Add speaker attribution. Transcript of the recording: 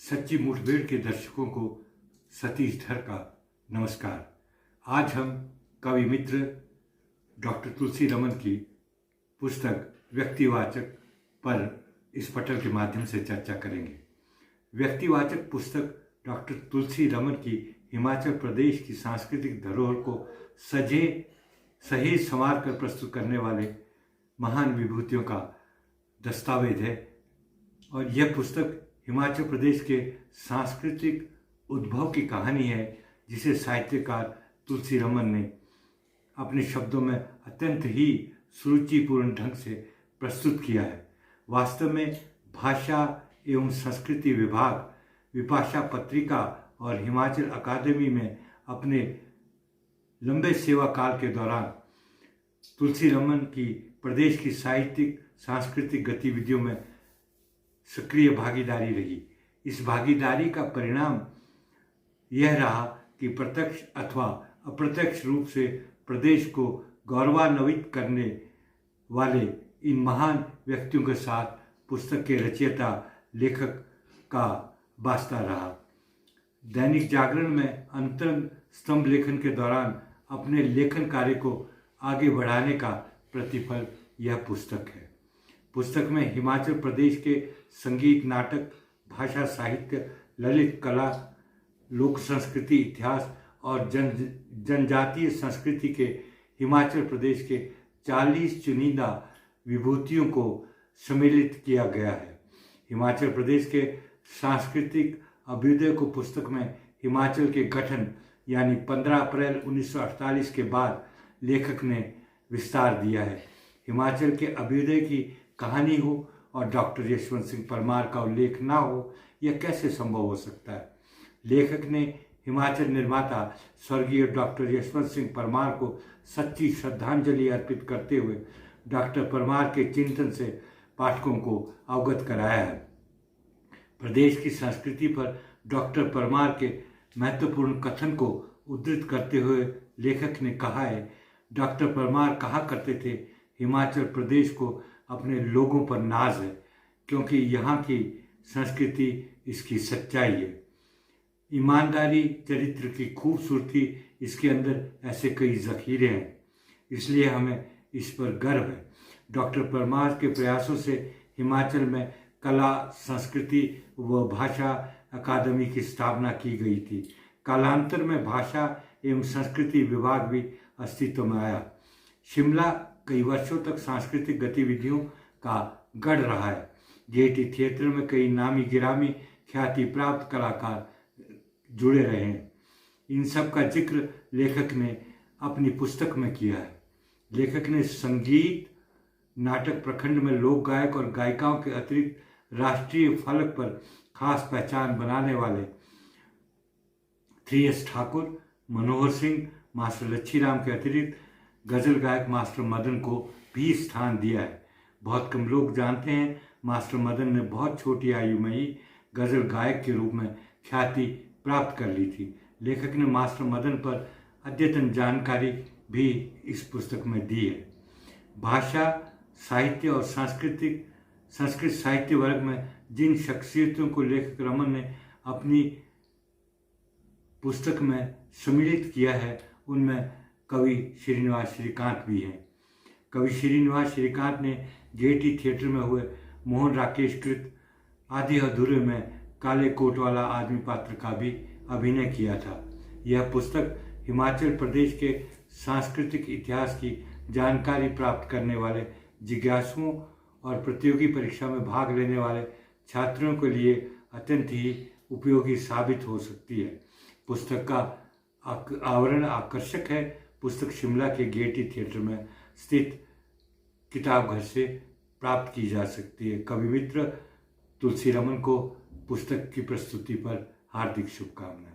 Speaker 1: सच्ची मुठभेड़ के दर्शकों को सतीश धर का नमस्कार। आज हम कवि मित्र डॉक्टर तुलसी रमन की पुस्तक व्यक्तिवाचक पर इस पटल के माध्यम से चर्चा करेंगे। व्यक्तिवाचक पुस्तक डॉक्टर तुलसी रमन की हिमाचल प्रदेश की सांस्कृतिक धरोहर को सहेज संवार कर प्रस्तुत करने वाले महान विभूतियों का दस्तावेज है और यह पुस्तक हिमाचल प्रदेश के सांस्कृतिक उद्भव की कहानी है, जिसे साहित्यकार तुलसी रमन ने अपने शब्दों में अत्यंत ही सुरुचिपूर्ण ढंग से प्रस्तुत किया है। वास्तव में भाषा एवं संस्कृति विभाग, विपाशा पत्रिका और हिमाचल अकादमी में अपने लंबे सेवा काल के दौरान तुलसी रमन की प्रदेश की साहित्यिक सांस्कृतिक गतिविधियों में सक्रिय भागीदारी रही। इस भागीदारी का परिणाम यह रहा कि प्रत्यक्ष अथवा अप्रत्यक्ष रूप से प्रदेश को गौरवान्वित करने वाले इन महान व्यक्तियों के साथ पुस्तक के रचयिता लेखक का वास्ता रहा। दैनिक जागरण में अंतरंग स्तंभ लेखन के दौरान अपने लेखन कार्य को आगे बढ़ाने का प्रतिफल यह पुस्तक है। पुस्तक में हिमाचल प्रदेश के संगीत, नाटक, भाषा, साहित्य, ललित कला, लोक संस्कृति, इतिहास और जनजातीय संस्कृति के हिमाचल प्रदेश के 40 चुनिंदा विभूतियों को सम्मिलित किया गया है। हिमाचल प्रदेश के सांस्कृतिक अभ्युदय को पुस्तक में हिमाचल के गठन यानी 15 अप्रैल 1948 के बाद लेखक ने विस्तार दिया है। हिमाचल के अभ्युदय की कहानी हो और डॉक्टर यशवंत सिंह परमार का उल्लेख ना हो, यह कैसे संभव हो सकता है। लेखक ने हिमाचल निर्माता स्वर्गीय डॉक्टर यशवंत सिंह परमार को सच्ची श्रद्धांजलि अर्पित करते हुए डॉक्टर परमार के चिंतन से पाठकों को अवगत कराया है। प्रदेश की संस्कृति पर डॉक्टर परमार के महत्वपूर्ण कथन को उद्धृत करते हुए लेखक ने कहा है, डॉक्टर परमार कहा करते थे, हिमाचल प्रदेश को अपने लोगों पर नाज है क्योंकि यहाँ की संस्कृति इसकी सच्चाई है। ईमानदारी, चरित्र की खूबसूरती, इसके अंदर ऐसे कई जखीरे हैं, इसलिए हमें इस पर गर्व है। डॉक्टर परमार के प्रयासों से हिमाचल में कला, संस्कृति व भाषा अकादमी की स्थापना की गई थी। कालांतर में भाषा एवं संस्कृति विभाग भी अस्तित्व में आया। शिमला कई वर्षों तक सांस्कृतिक गतिविधियों का गढ़ रहा है। गेयटी थिएटर में कई नामी गिरामी ख्याति प्राप्त कलाकार जुड़े रहे हैं। इन सब का जिक्र लेखक ने अपनी पुस्तक में किया है। लेखक ने संगीत, नाटक प्रखंड में लोक गायक और गायिकाओं के अतिरिक्त राष्ट्रीय फलक पर खास पहचान बनाने वाले 3S ठाकुर, मनोहर सिंह, मास्टर लच्छीराम के अतिरिक्त गज़ल गायक मास्टर मदन को भी स्थान दिया है। बहुत कम लोग जानते हैं, मास्टर मदन ने बहुत छोटी आयु में ही गज़ल गायक के रूप में ख्याति प्राप्त कर ली थी। लेखक ने मास्टर मदन पर अद्यतन जानकारी भी इस पुस्तक में दी है। भाषा, साहित्य और संस्कृत साहित्य वर्ग में जिन शख्सियतों को लेखक रमन ने अपनी पुस्तक में सम्मिलित किया है, उनमें कवि श्रीनिवास श्रीकांत भी हैं। कवि श्रीनिवास श्रीकांत ने गेयटी थिएटर में हुए मोहन राकेश कृत आधे अधूरे में काले कोट वाला आदमी पात्र का भी अभिनय किया था। यह पुस्तक हिमाचल प्रदेश के सांस्कृतिक इतिहास की जानकारी प्राप्त करने वाले जिज्ञासुओं और प्रतियोगी परीक्षा में भाग लेने वाले छात्रों के लिए अत्यंत ही उपयोगी साबित हो सकती है। पुस्तक का आवरण आकर्षक है। पुस्तक शिमला के गेयटी थिएटर में स्थित किताब घर से प्राप्त की जा सकती है। कवि मित्र तुलसी रमन को पुस्तक की प्रस्तुति पर हार्दिक शुभकामनाएं।